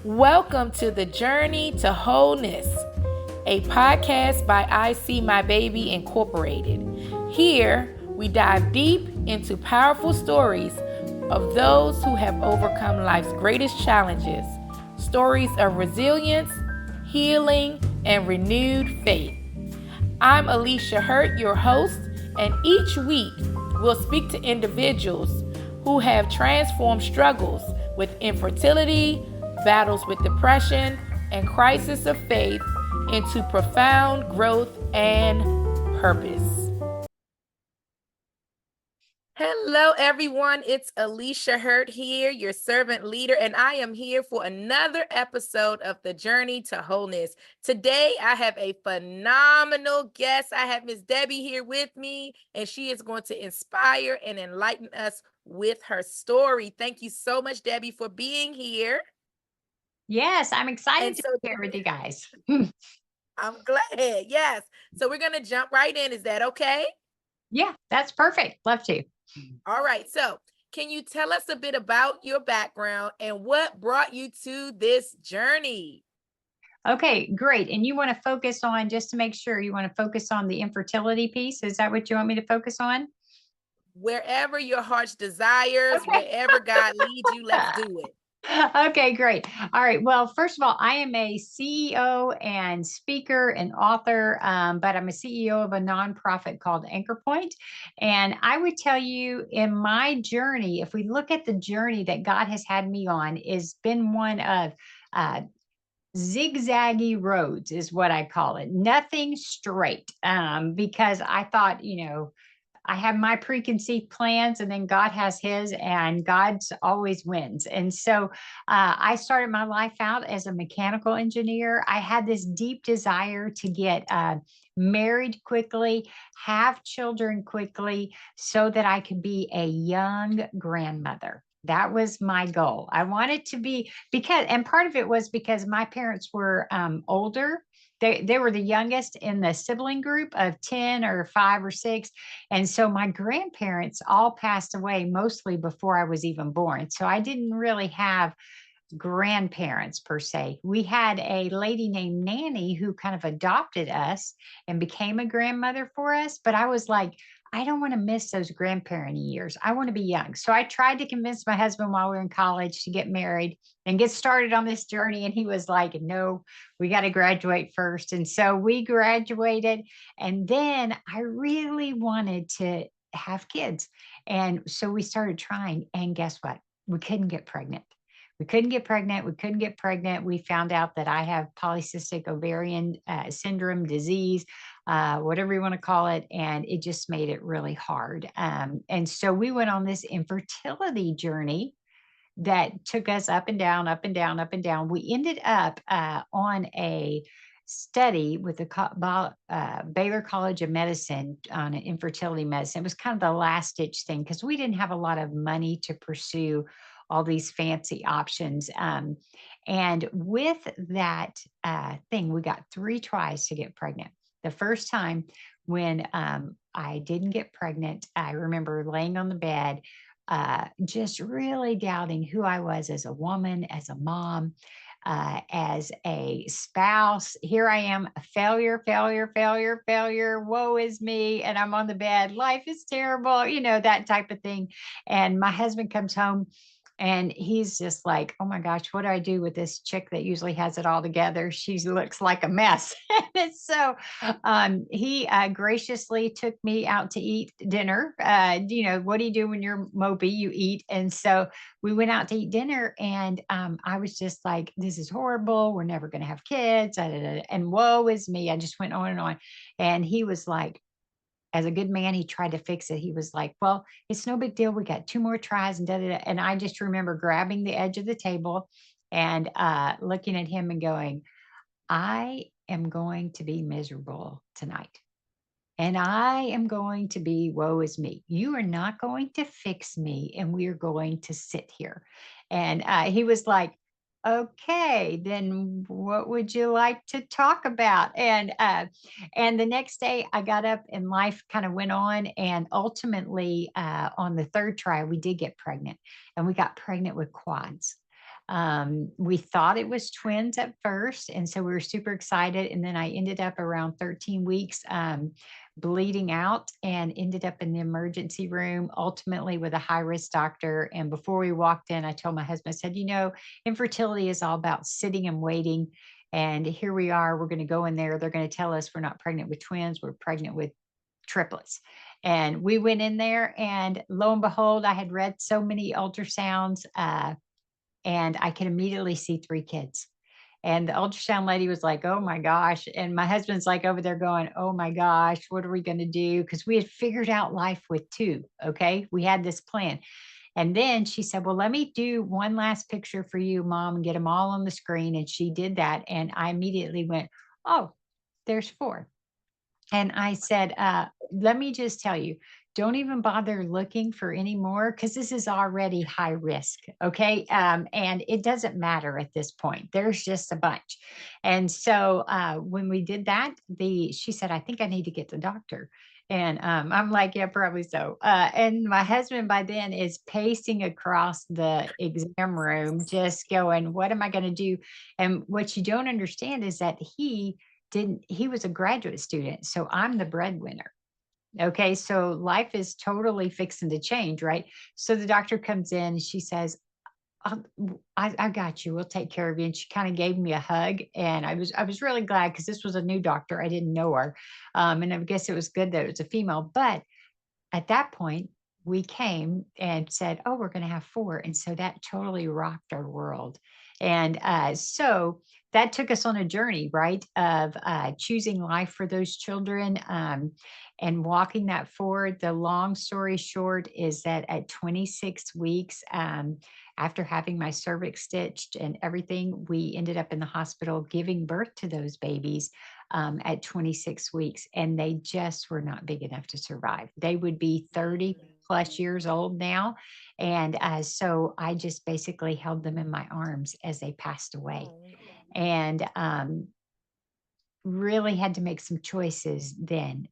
Welcome to the Journey to Wholeness, a podcast by I See My Baby Incorporated. Here, we dive deep into powerful stories of those who have overcome life's greatest challenges, stories of resilience, healing, and renewed faith. I'm Alicia Hurtt, your host, and each week we'll speak to individuals who have transformed struggles with infertility, battles with depression, and crisis of faith into profound growth and purpose. Hello, everyone. It's Alicia Hurtt here, your servant leader, and I am here for another episode of the Journey to Wholeness. Today, I have a phenomenal guest. I have Miss Debbie here with me, and she is going to inspire and enlighten us with her story. Thank you so much, Debbie, for being here. Yes, I'm excited to be here with you guys. I'm glad. Yes. So we're going to jump right in. Is that okay? Yeah, that's perfect. Love to. All right. So can you tell us a bit about your background and what brought you to this journey? Okay, great. And you want to focus on, just to make sure, you want to focus on the infertility piece. Is that what you want me to focus on? Wherever your heart's desires, Okay. wherever God leads you, let's do it. Okay, great. All right. Well, first of all, I am a CEO and speaker and author, but I'm a CEO of a nonprofit called Anchor Point. And I would tell you, in my journey, if we look at the journey that God has had me on, is been one of zigzaggy roads, is what I call it. Nothing straight, because I thought, I have my preconceived plans and then God has his, and God's always wins. And so I started my life out as a mechanical engineer. I had this deep desire to get married quickly, have children quickly, so that I could be a young grandmother. That was my goal. I wanted to be, and part of it was because my parents were older. They were the youngest in the sibling group of 10 or 5 or 6. And so my grandparents all passed away mostly before I was even born. So I didn't really have grandparents per se. We had a lady named Nanny who kind of adopted us and became a grandmother for us. But I was like, I don't want to miss those grandparent years. I want to be young. So I tried to convince my husband while we were in college to get married and get started on this journey. And he was like, no, we got to graduate first. And so we graduated. And then I really wanted to have kids. And so we started trying. And guess what? We couldn't get pregnant. We couldn't get pregnant. We couldn't get pregnant. We found out that I have polycystic ovarian syndrome disease, whatever you want to call it. And it just made it really hard. And so we went on this infertility journey that took us up and down, up and down, up and down. We ended up on a study with the Baylor College of Medicine on infertility medicine. It was kind of the last ditch thing because we didn't have a lot of money to pursue all these fancy options. And with that thing, we got 3 tries to get pregnant. The first time when I didn't get pregnant, I remember laying on the bed, just really doubting who I was as a woman, as a mom, as a spouse. Here I am, a failure, failure, failure, failure. Woe is me. And I'm on the bed. Life is terrible, that type of thing. And my husband comes home and he's just like, oh my gosh, what do I do with this chick that usually has it all together? She looks like a mess. And so he graciously took me out to eat dinner. What do you do when you're mopey? You eat. And so we went out to eat dinner, and I was just like, this is horrible. We're never going to have kids. And woe is me. I just went on and on. And he was like, as a good man, he tried to fix it. He was like, well, it's no big deal. We got 2 more tries and da, da, da. And I just remember grabbing the edge of the table and looking at him and going, I am going to be miserable tonight. And I am going to be, woe is me. You are not going to fix me. And we are going to sit here. And he was like, okay, then what would you like to talk about? And the next day I got up and life kind of went on. And ultimately, on the 3rd try, we did get pregnant, and we got pregnant with quads. We thought it was twins at first, and so we were super excited. And then I ended up around 13 weeks bleeding out and ended up in the emergency room, ultimately with a high risk doctor. And before we walked in, I told my husband, I said, infertility is all about sitting and waiting. And here we are, we're going to go in there. They're going to tell us we're not pregnant with twins, we're pregnant with triplets. And we went in there, and lo and behold, I had read so many ultrasounds, and I could immediately see 3 kids. And the ultrasound lady was like, oh my gosh. And my husband's like over there going, oh my gosh, what are we going to do? Because we had figured out life with 2. Okay. We had this plan. And then she said, well, let me do one last picture for you, Mom, and get them all on the screen. And she did that. And I immediately went, oh, there's 4. And I said, let me just tell you, don't even bother looking for any more, because this is already high risk. Okay. And it doesn't matter at this point. There's just a bunch. And so when we did that, she said, I think I need to get the doctor. And I'm like, yeah, probably so. And my husband by then is pacing across the exam room, just going, what am I going to do? And what you don't understand is that he was a graduate student. So I'm the breadwinner. Okay. So life is totally fixing to change. Right. So the doctor comes in and she says, I got you. We'll take care of you. And she kind of gave me a hug. And I was really glad, because this was a new doctor. I didn't know her. And I guess it was good that it was a female. But at that point, we came and said, oh, we're going to have 4. And so that totally rocked our world. And so that took us on a journey, right, of choosing life for those children, and walking that forward. The long story short is that at 26 weeks, after having my cervix stitched and everything, we ended up in the hospital giving birth to those babies at 26 weeks, and they just were not big enough to survive. They would be 30 plus years old now. And so I just basically held them in my arms as they passed away, and really had to make some choices then,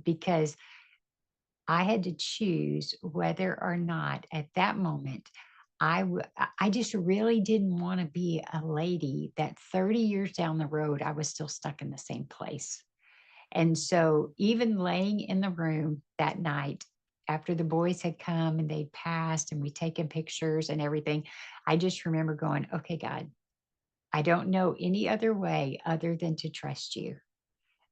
because I had to choose whether or not at that moment I just really didn't want to be a lady that 30 years down the road, I was still stuck in the same place. And so even laying in the room that night after the boys had come and they passed and we taken pictures and everything, I just remember going, okay, God, I don't know any other way other than to trust you.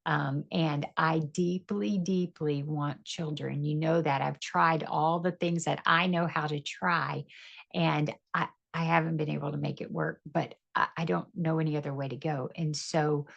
And I deeply, deeply want children. You know that I've tried all the things that I know how to try, and I haven't been able to make it work, but I don't know any other way to go. And so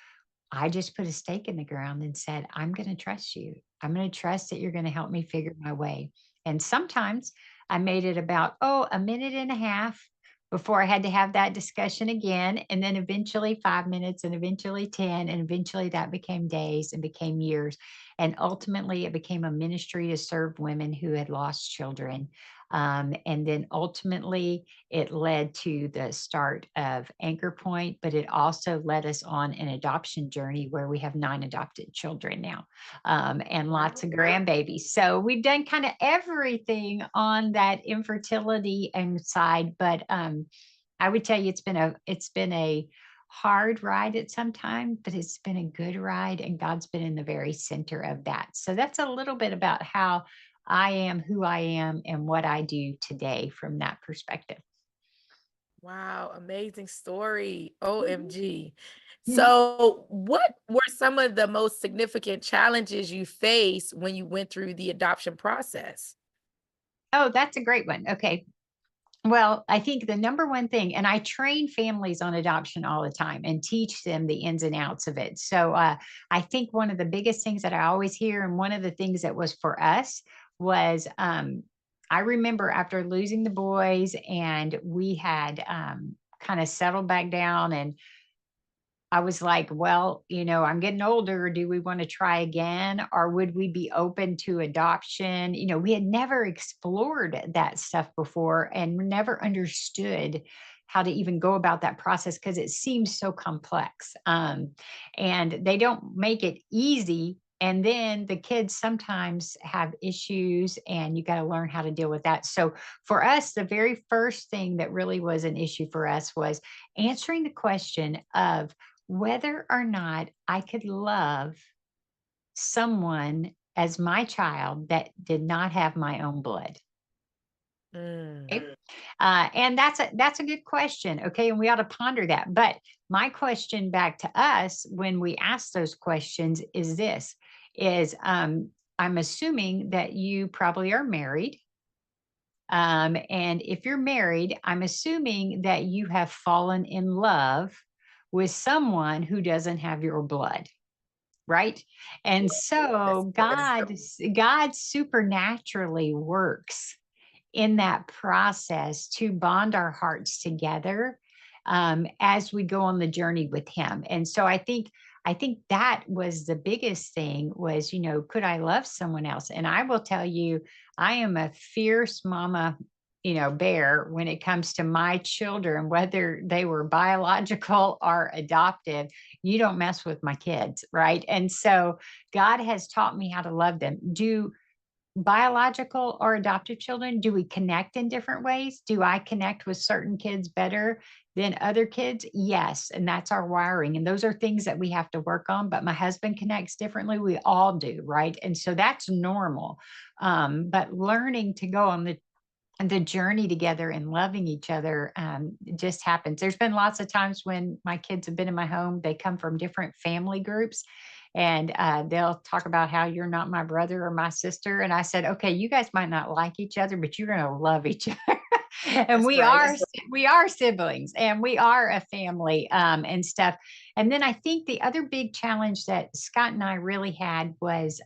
I just put a stake in the ground and said, I'm going to trust you. I'm going to trust that you're going to help me figure my way. And sometimes I made it about, a minute and a half before I had to have that discussion again. And then eventually 5 minutes, and eventually 10. And eventually that became days and became years. And ultimately it became a ministry to serve women who had lost children. And then ultimately it led to the start of Anchor Point, but it also led us on an adoption journey where we have 9 adopted children now, and lots of grandbabies. So we've done kind of everything on that infertility and side, but I would tell you it's been a hard ride at some time, but it's been a good ride, and God's been in the very center of that. So that's a little bit about how I am who I am and what I do today from that perspective. Wow, amazing story. OMG. Mhm. So, what were some of the most significant challenges you faced when you went through the adoption process? Oh, that's a great one. Okay. Well, I think the number one thing, and I train families on adoption all the time and teach them the ins and outs of it. So I think one of the biggest things that I always hear, and one of the things that was for us was, I remember after losing the boys, and we had kind of settled back down, and I was like, well, I'm getting older. Do we want to try again? Or would we be open to adoption? We had never explored that stuff before and never understood how to even go about that process, because it seems so complex. And they don't make it easy. And then the kids sometimes have issues, and you got to learn how to deal with that. So for us, the very first thing that really was an issue for us was answering the question of whether or not I could love someone as my child that did not have my own blood. Mm. Okay. And that's a good question. Okay. And we ought to ponder that. But my question back to us when we ask those questions is this is I'm assuming that you probably are married. And if you're married, I'm assuming that you have fallen in love with someone who doesn't have your blood, right? And Yes, so yes. God supernaturally works in that process to bond our hearts together as we go on the journey with him. And so I think that was the biggest thing was, could I love someone else? And I will tell you, I am a fierce mama, bear when it comes to my children, whether they were biological or adoptive. You don't mess with my kids, right? And so God has taught me how to love them. Do biological or adoptive children, do we connect in different ways? Do I connect with certain kids better than other kids? Yes. And that's our wiring. And those are things that we have to work on. But my husband connects differently. We all do. Right. And so that's normal. But learning to go on the journey together and loving each other just happens. There's been lots of times when my kids have been in my home, they come from different family groups, and they'll talk about how you're not my brother or my sister. And I said, okay, you guys might not like each other, but you're going to love each other. And That's right. we are siblings, and we are a family and stuff. And then I think the other big challenge that Scott and I really had was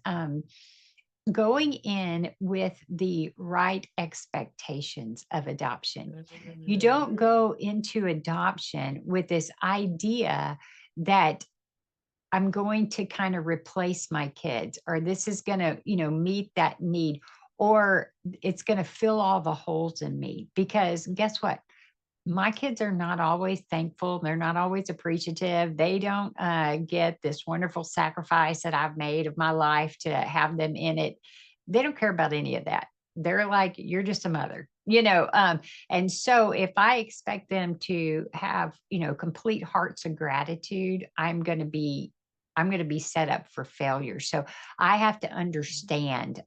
going in with the right expectations of adoption. You Mm. don't go into adoption with this idea that I'm going to kind of replace my kids, or this is going to, meet that need, or it's going to fill all the holes in me. Because guess what? My kids are not always thankful. They're not always appreciative. They don't get this wonderful sacrifice that I've made of my life to have them in it. They don't care about any of that. They're like, you're just a mother, and so if I expect them to have, complete hearts of gratitude, I'm going to be set up for failure. So I have to understand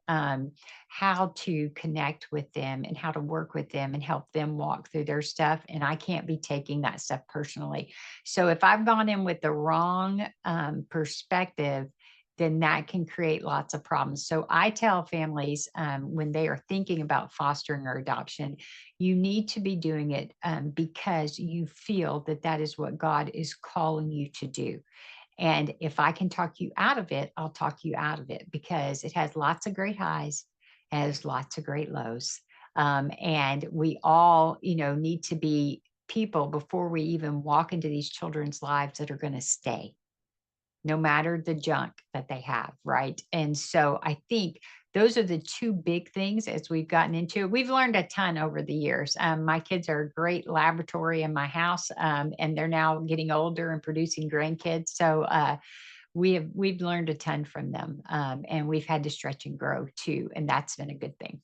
how to connect with them and how to work with them and help them walk through their stuff. And I can't be taking that stuff personally. So if I've gone in with the wrong perspective, then that can create lots of problems. So I tell families when they are thinking about fostering or adoption, you need to be doing it because you feel that that is what God is calling you to do. And if I can talk you out of it, I'll talk you out of it because it has lots of great highs, has lots of great lows. And we all, need to be people before we even walk into these children's lives that are going to stay no matter the junk that they have, right? And so I think those are the two big things as we've gotten into it. We've learned a ton over the years. My kids are a great laboratory in my house, and they're now getting older and producing grandkids. So we've learned a ton from them, and we've had to stretch and grow too, and that's been a good thing.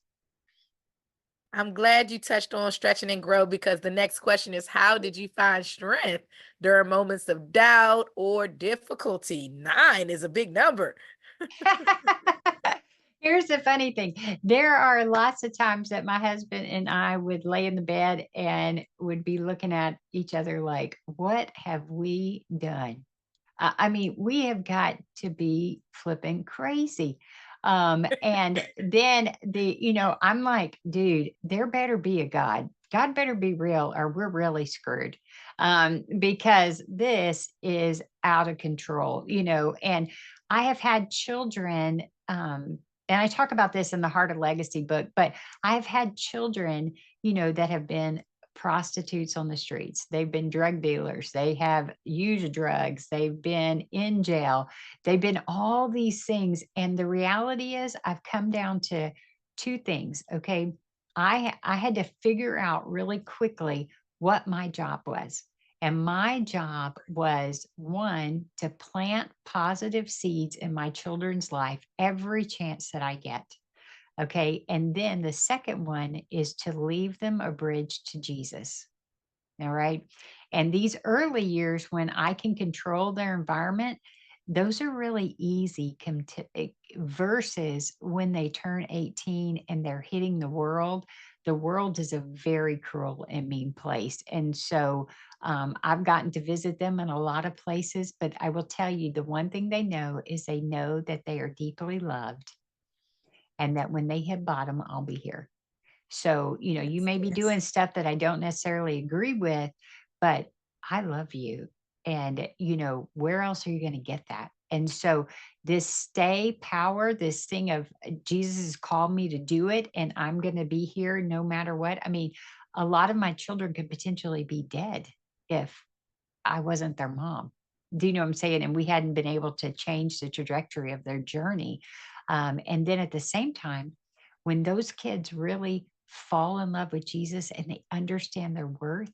I'm glad you touched on stretching and grow because the next question is how did you find strength during moments of doubt or difficulty? 9 is a big number. Here's the funny thing. There are lots of times that my husband and I would lay in the bed and would be looking at each other like, what have we done? I mean, we have got to be flipping crazy. And then I'm like, dude, there better be a God. God better be real or we're really screwed. Because this is out of control, and I have had children, and I talk about this in the Heart of Legacy book, but I've had children, that have been prostitutes on the streets. They've been drug dealers. They have used drugs. They've been in jail. They've been all these things. And the reality is, I've come down to two things. Okay. I had to figure out really quickly what my job was. And my job was, one, to plant positive seeds in my children's life every chance that I get. Okay. And then the second one is to leave them a bridge to Jesus. All right. And these early years when I can control their environment, those are really easy versus when they turn 18 and they're hitting the world. The world is a very cruel and mean place. And so I've gotten to visit them in a lot of places, but I will tell you the one thing they know is they know that they are deeply loved and that when they hit bottom, I'll be here. So, you Yes, may be yes. doing stuff that I don't necessarily agree with, but I love you. And, where else are you going to get that? And so, this stay power, this thing of Jesus has called me to do it, and I'm going to be here no matter what. I mean, a lot of my children could potentially be dead if I wasn't their mom. Do you know what I'm saying? And we hadn't been able to change the trajectory of their journey. And then at the same time, when those kids really fall in love with Jesus and they understand their worth,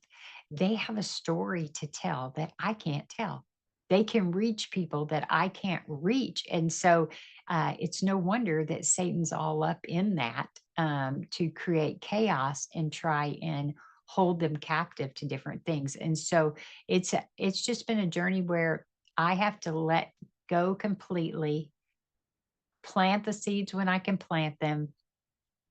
they have a story to tell that I can't tell. They can reach people that I can't reach. And so it's no wonder that Satan's all up in that to create chaos and try and hold them captive to different things. And so it's just been a journey where I have to let go completely, plant the seeds when I can plant them,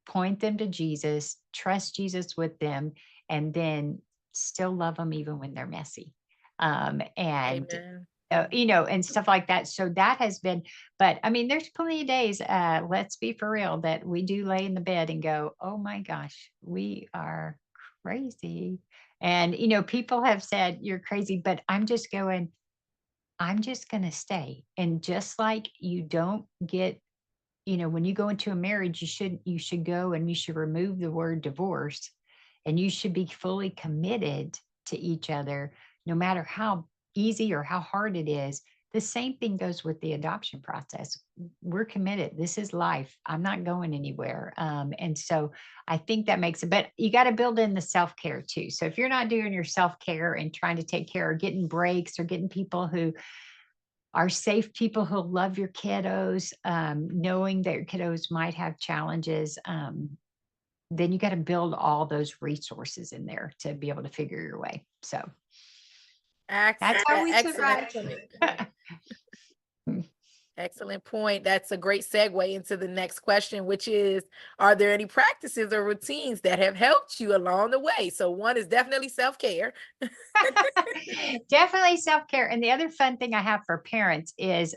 point them to Jesus, trust Jesus with them, and then still love them even when they're messy. And Amen. and stuff like that. So that has been, but I mean, there's plenty of days, let's be for real, that we do lay in the bed and go, oh my gosh, we are crazy. And, people have said you're crazy, but I'm just going, I'm just going to stay. And just like you don't get, when you go into a marriage, you should go and you should remove the word divorce and you should be fully committed to each other, no matter how easy or how hard it is. The same thing goes with the adoption process. We're committed. This is life. I'm not going anywhere. And so I think that makes it, but you got to build in the self care too. So if you're not doing your self care and trying to take care or getting breaks or getting people who are safe, people who love your kiddos, knowing that your kiddos might have challenges, then you got to build all those resources in there to be able to figure your way. So that's how we Excellent survive. point. Excellent point. That's a great segue into the next question, which is, are there any practices or routines that have helped you along the way? So one is definitely self-care. Definitely self-care. And the other fun thing I have for parents is,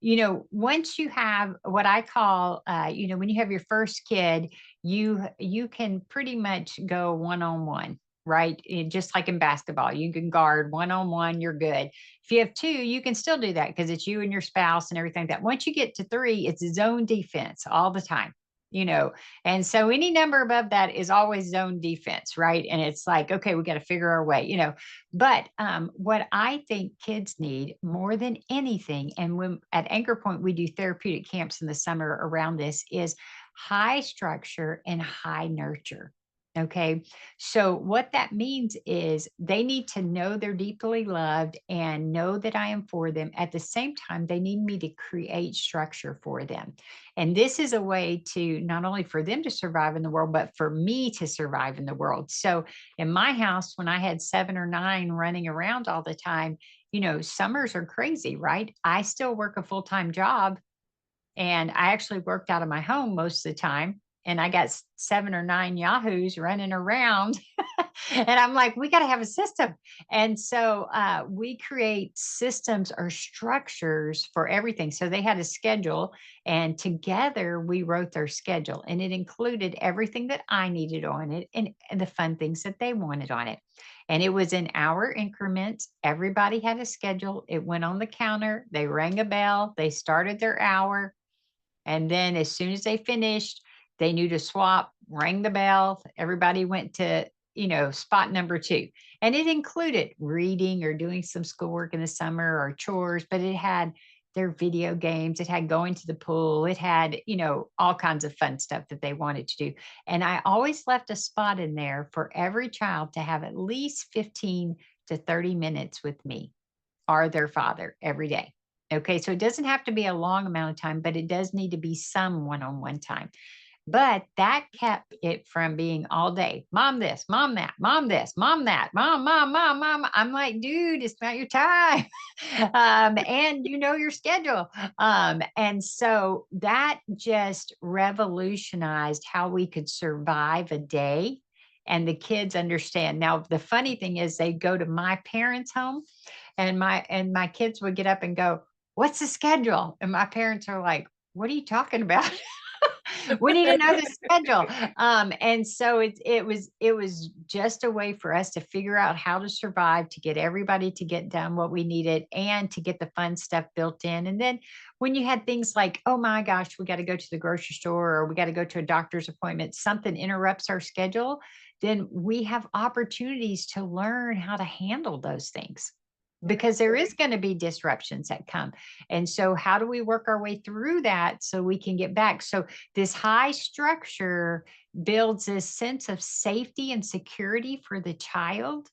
once you have what I call, when you have your first kid, you can pretty much go one-on-one, right? Just like in basketball, you can guard one-on-one, you're good. If you have two, you can still do that because it's you and your spouse and everything like that. Once you get to three, it's zone defense all the time. You know, and so any number above that is always zone defense, right? And it's like, okay, we got to figure our way, But what I think kids need more than anything, and when at Anchor Point we do therapeutic camps in the summer around this, is high structure and high nurture. Okay. So what that means is they need to know they're deeply loved and know that I am for them. At the same time, they need me to create structure for them. And this is a way to not only for them to survive in the world, but for me to survive in the world. So in my house, when I had 7 or 9 running around all the time, summers are crazy, right? I still work a full-time job and I actually worked out of my home most of the time. And I got 7 or 9 yahoos running around. And I'm like, we got to have a system. And so we create systems or structures for everything. So they had a schedule, and together we wrote their schedule. And it included everything that I needed on it and the fun things that they wanted on it. And it was in hour increments. Everybody had a schedule. It went on the counter. They rang a bell. They started their hour. And then as soon as they finished, they knew to swap, rang the bell. Everybody went to, spot number 2. And it included reading or doing some schoolwork in the summer or chores, but it had their video games. It had going to the pool. It had, all kinds of fun stuff that they wanted to do. And I always left a spot in there for every child to have at least 15 to 30 minutes with me or their father every day. Okay. So it doesn't have to be a long amount of time, but it does need to be some one on one time. But that kept it from being all day, mom this, mom that, mom this, mom that, mom, mom, mom, mom. I'm like, dude, it's not your time. And you know your schedule. And so that just revolutionized how we could survive a day. And the kids understand. Now, the funny thing is they go to my parents' home and my kids would get up and go, "What's the schedule?" And my parents are like, "What are you talking about?" We need to know the schedule. And so it was just a way for us to figure out how to survive, to get everybody to get done what we needed, and to get the fun stuff built in. And then when you had things like, oh my gosh, we got to go to the grocery store or we got to go to a doctor's appointment, something interrupts our schedule, then we have opportunities to learn how to handle those things because there is going to be disruptions that come. And so, how do we work our way through that so we can get back? So, this high structure builds this sense of safety and security for the child.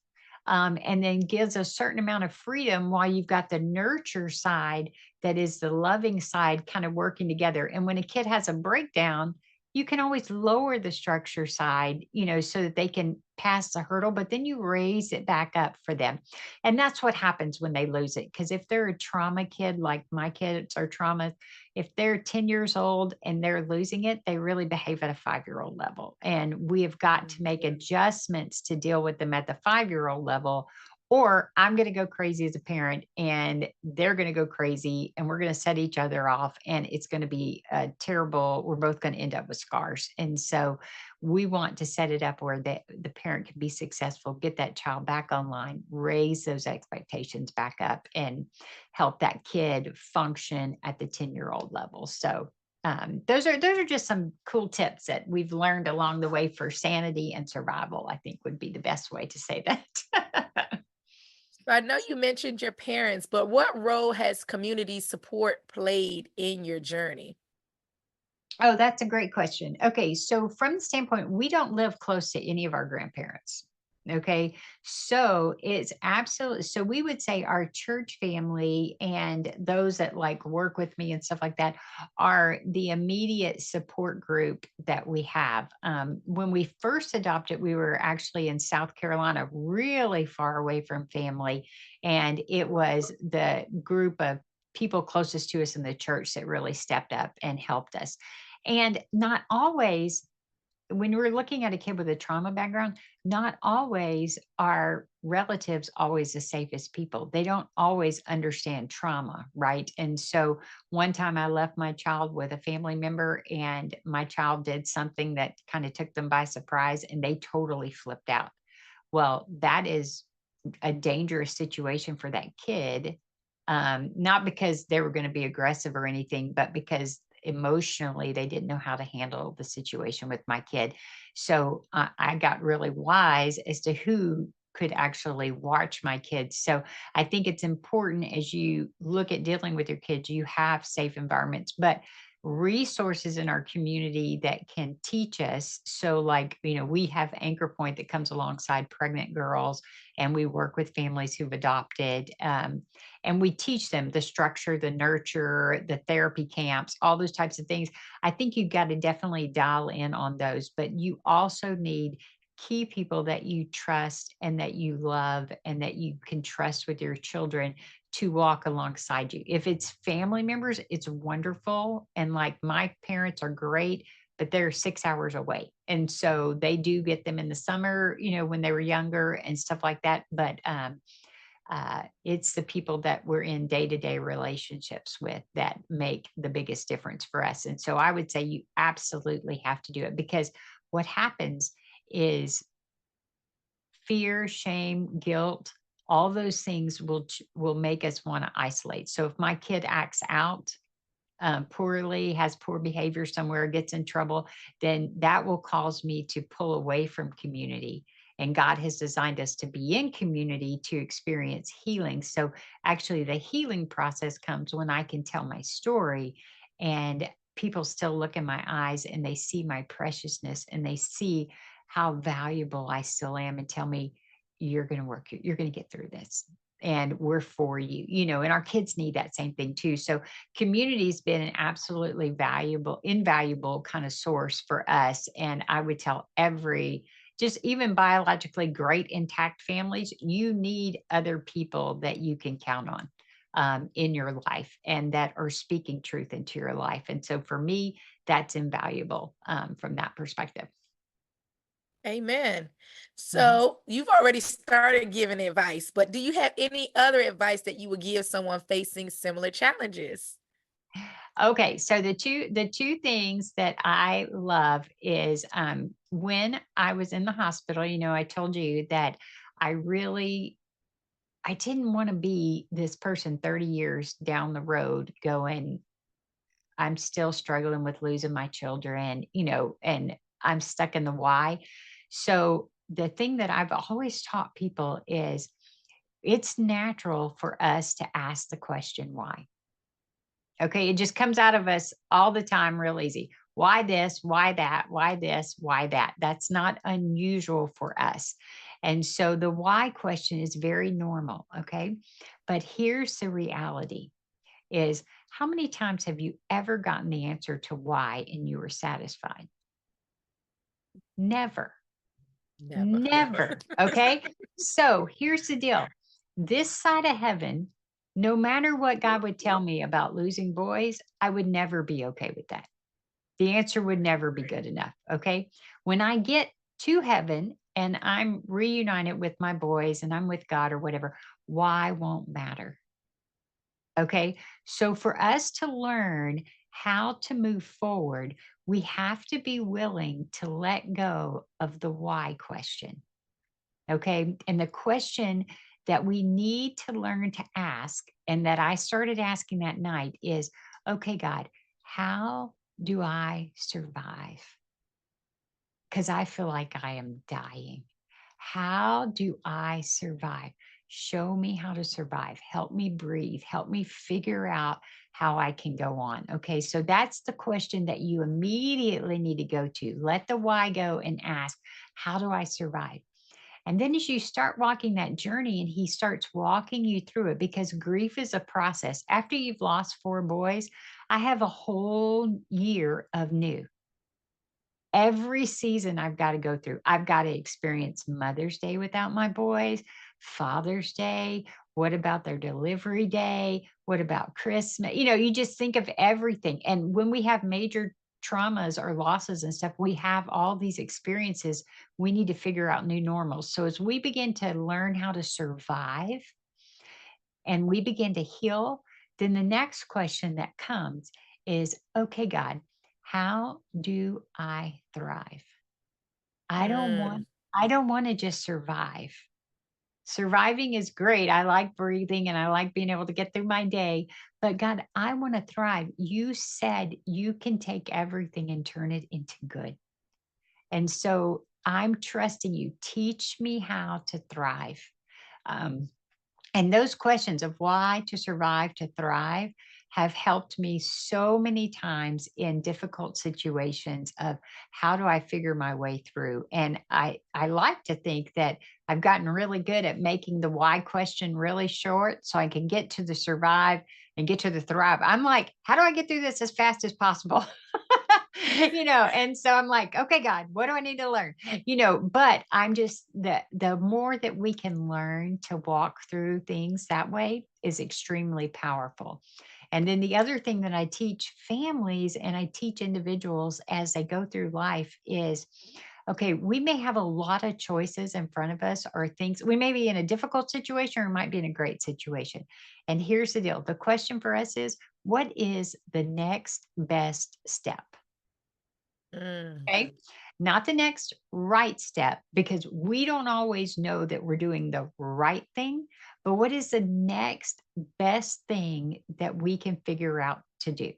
And then gives a certain amount of freedom while you've got the nurture side that is the loving side kind of working together. And when a kid has a breakdown, you can always lower the structure side, so that they can pass the hurdle, but then you raise it back up for them. And that's what happens when they lose it. Because if they're a trauma kid, like my kids are trauma, if they're 10 years old and they're losing it, they really behave at a 5-year-old level. And we have got to make adjustments to deal with them at the 5-year-old level. Or I'm going to go crazy as a parent and they're going to go crazy and we're going to set each other off and it's going to be terrible. We're both going to end up with scars. And so we want to set it up where the parent can be successful, get that child back online, raise those expectations back up, and help that kid function at the 10-year-old level. So those are just some cool tips that we've learned along the way for sanity and survival, I think would be the best way to say that. I know you mentioned your parents, but what role has community support played in your journey? Oh, that's a great question. Okay, so from the standpoint, we don't live close to any of our grandparents. Okay, so it's absolutely so we would say our church family and those that like work with me and stuff like that are the immediate support group that we have. When we first adopted, we were actually in South Carolina, really far away from family, and it was the group of people closest to us in the church that really stepped up and helped us. And not always, when we're looking at a kid with a trauma background, not always are relatives always the safest people. They don't always understand trauma, right? And so one time I left my child with a family member, and my child did something that kind of took them by surprise, and they totally flipped out. Well, that is a dangerous situation for that kid, not because they were going to be aggressive or anything, but because emotionally they didn't know how to handle the situation with my kid. So I got really wise as to who could actually watch my kids. So I think it's important as you look at dealing with your kids, you have safe environments, but resources in our community that can teach us. So, like, we have Anchor Point that comes alongside pregnant girls, and we work with families who've adopted. And we teach them the structure, the nurture, the therapy camps, all those types of things. I think you've got to definitely dial in on those, but you also need key people that you trust and that you love and that you can trust with your children to walk alongside you. If it's family members, it's wonderful. And like my parents are great, but they're 6 hours away. And so they do get them in the summer, when they were younger and stuff like that. But it's the people that we're in day-to-day relationships with that make the biggest difference for us. And so I would say you absolutely have to do it, because what happens is fear, shame, guilt, all those things will make us want to isolate. So if my kid acts out poorly, has poor behavior somewhere, gets in trouble, then that will cause me to pull away from community. And God has designed us to be in community to experience healing. So actually, the healing process comes when I can tell my story and people still look in my eyes and they see my preciousness and they see how valuable I still am and tell me, you're going to work, you're going to get through this. And we're for you, and our kids need that same thing too. So community's been an absolutely invaluable kind of source for us. And I would tell just even biologically great intact families, you need other people that you can count on in your life and that are speaking truth into your life. And so for me, that's invaluable from that perspective. Amen. Mhm. So you've already started giving advice, but do you have any other advice that you would give someone facing similar challenges? Okay, so the two things that I love is when I was in the hospital, I told you that I didn't want to be this person 30 years down the road going, I'm still struggling with losing my children, and I'm stuck in the why. So the thing that I've always taught people is it's natural for us to ask the question why. Okay. It just comes out of us all the time, real easy. Why this? Why that? Why this? Why that? That's not unusual for us. And so the why question is very normal. Okay. But here's the reality is how many times have you ever gotten the answer to why and you were satisfied? Never. Never. Never. Okay. So here's the deal. This side of heaven, no matter what God would tell me about losing boys, I would never be okay with that. The answer would never be good enough. Okay. When I get to heaven and I'm reunited with my boys and I'm with God or whatever, why won't matter. Okay. So for us to learn how to move forward, we have to be willing to let go of the why question. Okay. And the question that we need to learn to ask, and that I started asking that night is, okay, God, how do I survive? Because I feel like I am dying. How do I survive? Show me how to survive. Help me breathe. Help me figure out how I can go on. Okay. So that's the question that you immediately need to go to. Let the why go and ask, how do I survive? And then as you start walking that journey and he starts walking you through it, because grief is a process. After you've lost 4 boys, I have a whole year of new. Every season I've got to go through. I've got to experience Mother's Day without my boys, Father's Day. What about their delivery day? What about Christmas? You just think of everything. And when we have major traumas or losses and stuff, we have all these experiences. We need to figure out new normals. So as we begin to learn how to survive and we begin to heal, then the next question that comes is, okay, God, how do I thrive? I don't Mm, want I don't want to just survive. Surviving is great. I like breathing and I like being able to get through my day, but God, I want to thrive. You said you can take everything and turn it into good. And so I'm trusting you. Teach me how to thrive. Um, and those questions of why to survive, to thrive, have helped me so many times in difficult situations of how do I figure my way through. And I like to think that I've gotten really good at making the why question really short so I can get to the survive and get to the thrive. I'm like, how do I get through this as fast as possible? And so I'm like, okay, God, what do I need to learn? But I'm just the more that we can learn to walk through things that way is extremely powerful. And then the other thing that I teach families and I teach individuals as they go through life is, okay, we may have a lot of choices in front of us or things. We may be in a difficult situation or might be in a great situation. And here's the deal. The question for us is, what is the next best step? mm. Okay. Not the next right step, because we don't always know that we're doing the right thing, but what is the next best thing that we can figure out to do?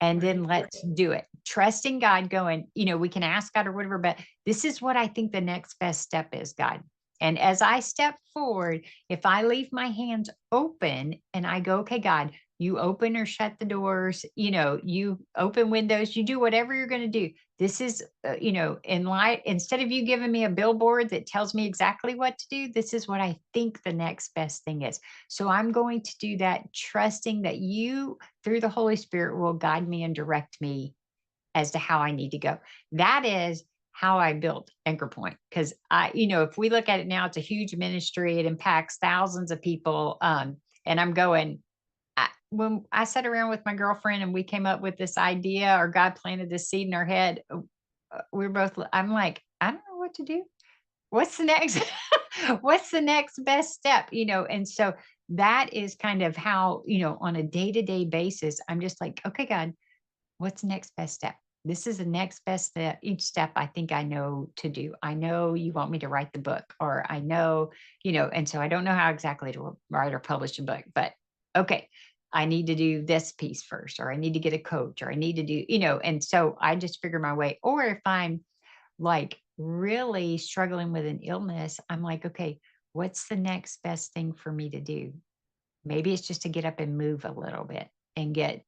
And then Right. let's do it. Trusting God, going, we can ask God or whatever, but this is what I think the next best step is, God. And as I step forward, if I leave my hands open and I go, okay, God, you open or shut the doors, you open windows, you do whatever you're going to do. This is, in light, instead of you giving me a billboard that tells me exactly what to do, this is what I think the next best thing is. So I'm going to do that, trusting that you, through the Holy Spirit, will guide me and direct me as to how I need to go. That is how I built Anchor Point. Because if we look at it now, it's a huge ministry. It impacts thousands of people. And I'm going, when I sat around with my girlfriend and we came up with this idea, or God planted this seed in our head, we were both, I'm like, I don't know what to do. What's the next, what's the next best step? And so that is kind of how, on a day-to-day basis, I'm just like, okay, God, what's the next best step? This is the next best step. Each step I think I know to do. I know you want me to write the book, or I know, and so I don't know how exactly to write or publish a book, but okay, I need to do this piece first, or I need to get a coach, or I need to do, and so I just figure my way. Or if I'm like really struggling with an illness, I'm like, okay, what's the next best thing for me to do? Maybe it's just to get up and move a little bit and get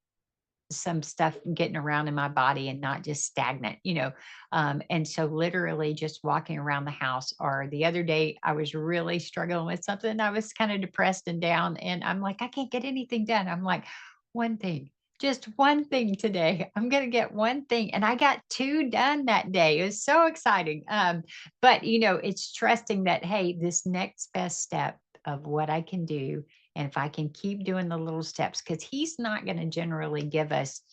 some stuff getting around in my body and not just stagnant, and so literally just walking around the house. Or the other day, I was really struggling with something. I was kind of depressed and down, and I'm like, I can't get anything done. I'm like, one thing, just one thing today. I'm going to get one thing. And I got two done that day. It was so exciting. But, it's trusting that, hey, this next best step of what I can do, and if I can keep doing the little steps, because he's not going to generally give us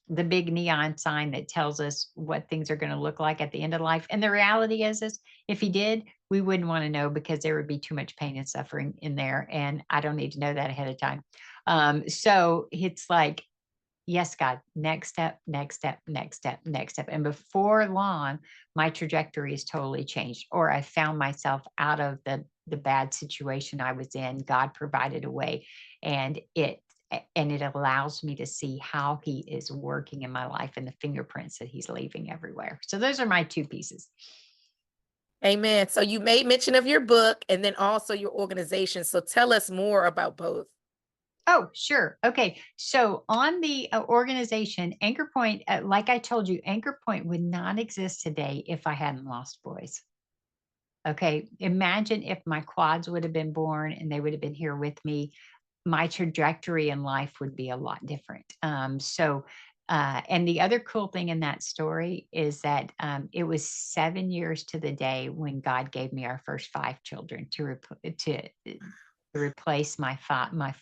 the big neon sign that tells us what things are going to look like at the end of life. And the reality is if he did, we wouldn't want to know, because there would be too much pain and suffering in there. And I don't need to know that ahead of time. So it's like, yes, God, next step, next step, next step, next step. And before long, my trajectory is totally changed, or I found myself out of the bad situation I was in. God provided a way, and it allows me to see how he is working in my life and the fingerprints that he's leaving everywhere. So those are my two pieces. Amen. So you made mention of your book and then also your organization. So tell us more about both. Oh, sure. Okay. So on the organization, Anchor Point, like I told you, Anchor Point would not exist today if I hadn't lost boys. Okay. Imagine if my quads would have been born and they would have been here with me. My trajectory in life would be a lot different. And the other cool thing in that story is that it was 7 years to the day when God gave me our first 5 children to replace my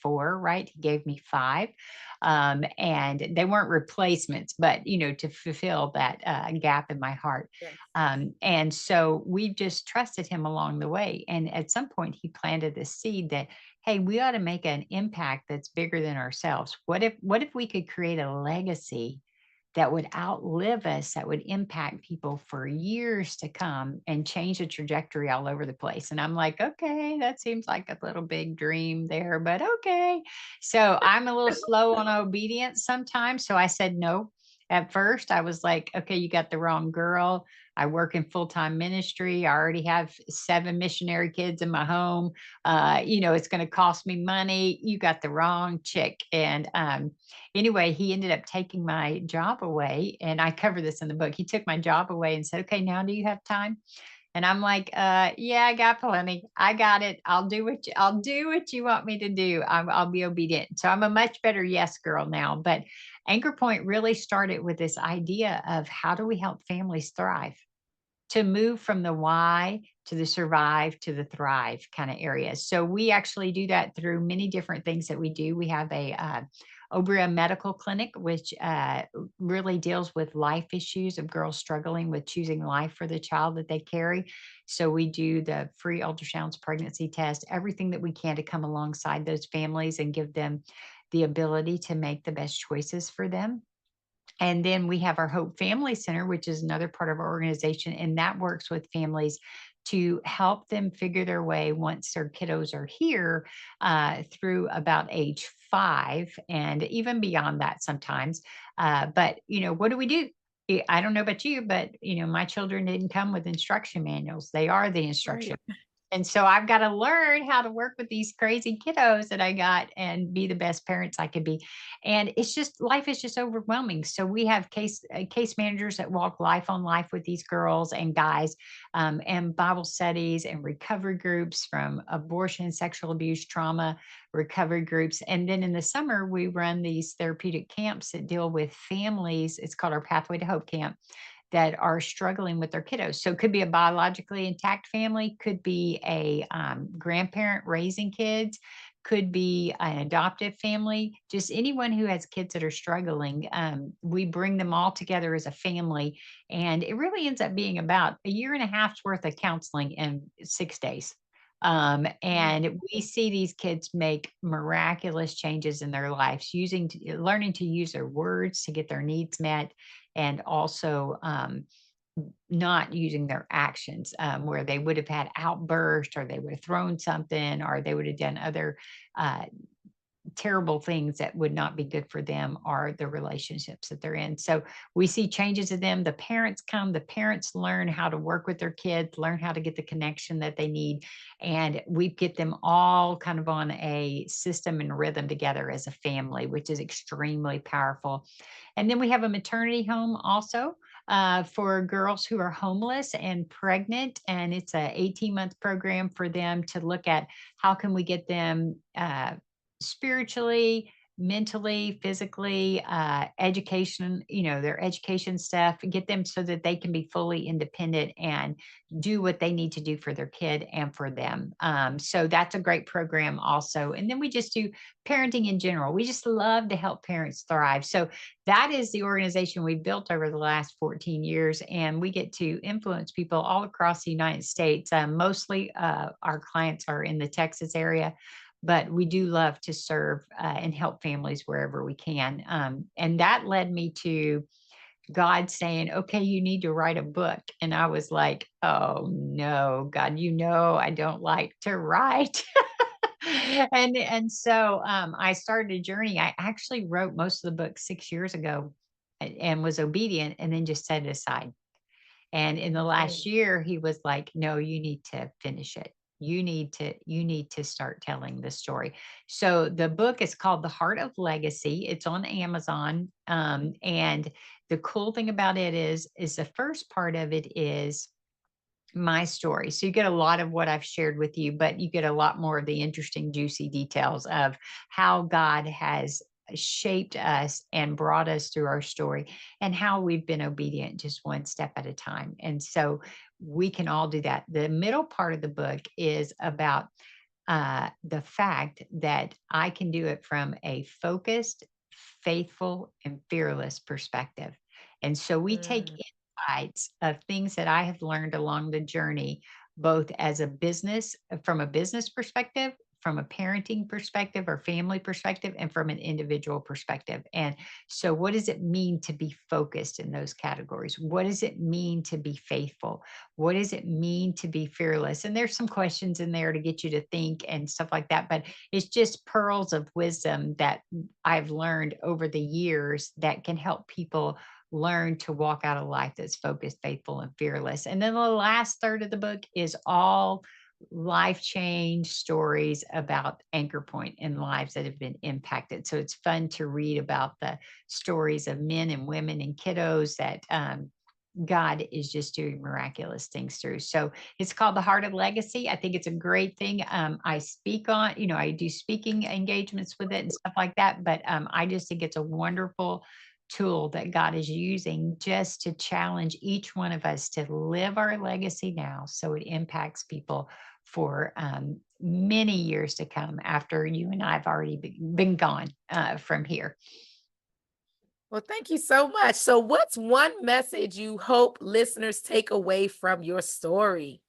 4, right? He gave me 5. And they weren't replacements, but, to fulfill that gap in my heart. Yes. And so we just trusted him along the way. And at some point he planted this seed that, hey, we ought to make an impact that's bigger than ourselves. What if we could create a legacy that would outlive us, that would impact people for years to come and change the trajectory all over the place? And I'm like, okay, that seems like a little big dream there, but okay. So I'm a little slow on obedience sometimes. So I said no. At first, I was like, okay, you got the wrong girl. I work in full-time ministry. I already have 7 missionary kids in my home. It's going to cost me money. You got the wrong chick. And anyway, he ended up taking my job away. And I cover this in the book. He took my job away and said, okay, now do you have time? And I'm like, yeah, I got plenty. I got it. I'll do what you want me to do. I'll be obedient. So I'm a much better yes girl now. But Anchor Point really started with this idea of how do we help families thrive, to move from the why to the survive to the thrive kind of areas. So we actually do that through many different things that we do. We have a Obria Medical Clinic, which really deals with life issues of girls struggling with choosing life for the child that they carry. So we do the free ultrasounds, pregnancy test, everything that we can to come alongside those families and give them the ability to make the best choices for them. And then we have our Hope Family Center, which is another part of our organization, and that works with families to help them figure their way once their kiddos are here through about age 5 and even beyond that sometimes. But, what do we do? I don't know about you, but, my children didn't come with instruction manuals. They are the instruction. Right. And so I've got to learn how to work with these crazy kiddos that I got and be the best parents I could be. And it's just life is just overwhelming. So we have case managers that walk life on life with these girls and guys, and Bible studies and recovery groups from abortion, sexual abuse, trauma recovery groups. And then in the summer, we run these therapeutic camps that deal with families. It's called our Pathway to Hope camp that are struggling with their kiddos. So it could be a biologically intact family, could be a grandparent raising kids, could be an adoptive family, just anyone who has kids that are struggling. We bring them all together as a family. And it really ends up being about a year and a half's worth of counseling in 6 days. And we see these kids make miraculous changes in their lives, learning to use their words to get their needs met, and also not using their actions, where they would have had outbursts, or they would have thrown something, or they would have done other uh, terrible things that would not be good for them or the relationships that they're in. So we see changes in them. The parents come, the parents learn how to work with their kids, learn how to get the connection that they need. And we get them all kind of on a system and rhythm together as a family, which is extremely powerful. And then we have a maternity home also, for girls who are homeless and pregnant. And it's a 18-month program for them to look at how can we get them spiritually, mentally, physically, education, their education stuff, get them so that they can be fully independent and do what they need to do for their kid and for them. So that's a great program also. And then we just do parenting in general. We just love to help parents thrive. So that is the organization we built over the last 14 years. And we get to influence people all across the United States. Mostly our clients are in the Texas area, but we do love to serve and help families wherever we can. And that led me to God saying, okay, you need to write a book. And I was like, oh no, God, I don't like to write. And so I started a journey. I actually wrote most of the book 6 years ago, and was obedient, and then just set it aside. And in the last year, he was like, no, you need to finish it. You need to start telling the story. So the book is called The Heart of Legacy. It's on Amazon. And the cool thing about it is the first part of it is my story. So you get a lot of what I've shared with you, but you get a lot more of the interesting, juicy details of how God has shaped us and brought us through our story, and how we've been obedient just one step at a time. And so we can all do that. The middle part of the book is about the fact that I can do it from a focused, faithful, and fearless perspective. And so we take insights of things that I have learned along the journey, both as a business, from a business perspective, from a parenting perspective or family perspective, and from an individual perspective. And so, what does it mean to be focused in those categories? What does it mean to be faithful? What does it mean to be fearless? And there's some questions in there to get you to think and stuff like that. But it's just pearls of wisdom that I've learned over the years that can help people learn to walk out a life that's focused, faithful, and fearless. And then the last third of the book is all life change stories about anchor point in lives that have been impacted. So it's fun to read about the stories of men and women and kiddos that God is just doing miraculous things through. So it's called The Heart of Legacy. I think it's a great thing. I speak on, I do speaking engagements with it and stuff like that. But I just think it's a wonderful tool that God is using just to challenge each one of us to live our legacy now, so it impacts people for many years to come after you and I have already been gone from here. Well, thank you so much. So, what's one message you hope listeners take away from your story?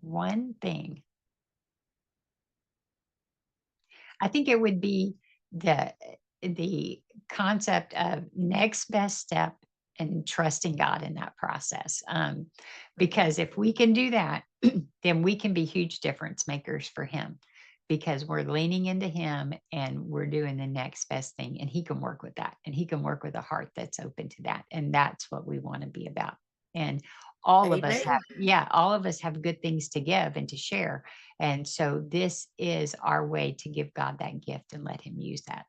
One thing, I think it would be the concept of next best step and trusting God in that process. Because if we can do that, then we can be huge difference makers for Him, because we're leaning into Him and we're doing the next best thing. And He can work with that, and He can work with a heart that's open to that. And that's what we want to be about. And all of us Amen. all of us have good things to give and to share. And so this is our way to give God that gift and let him use that.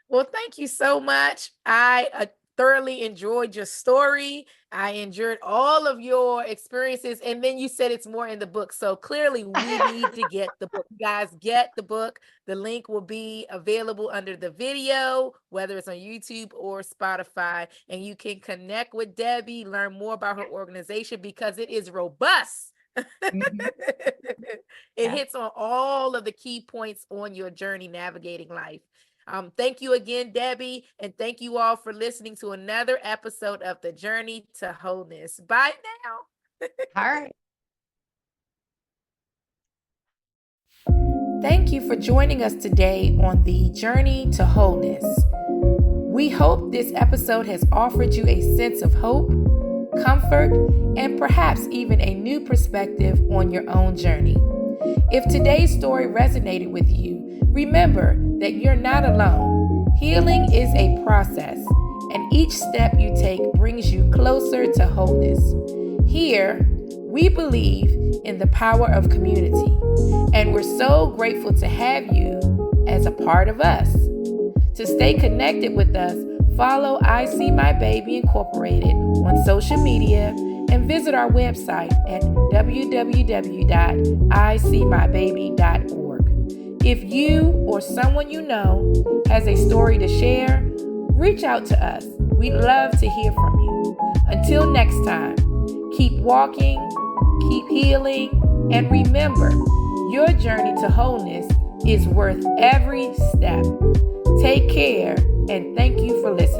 Well, thank you so much. I thoroughly enjoyed your story. I enjoyed all of your experiences. And then you said it's more in the book. So clearly, we need to get the book. You guys, get the book. The link will be available under the video, whether it's on YouTube or Spotify. And you can connect with Debbie, learn more about her organization because it is robust. Mhm. It Yeah. hits on all of the key points on your journey navigating life. Thank you again, Debbie, and thank you all for listening to another episode of The Journey to Wholeness. Bye now. All right. Thank you for joining us today on The Journey to Wholeness. We hope this episode has offered you a sense of hope, comfort, and perhaps even a new perspective on your own journey. If today's story resonated with you, remember that you're not alone. Healing is a process, and each step you take brings you closer to wholeness. Here, we believe in the power of community, and we're so grateful to have you as a part of us. To stay connected with us, follow I See My Baby Incorporated on social media and visit our website at www.iseemybaby.org. If you or someone you know has a story to share, reach out to us. We'd love to hear from you. Until next time, keep walking, keep healing, and remember, your journey to wholeness is worth every step. Take care, and thank you for listening.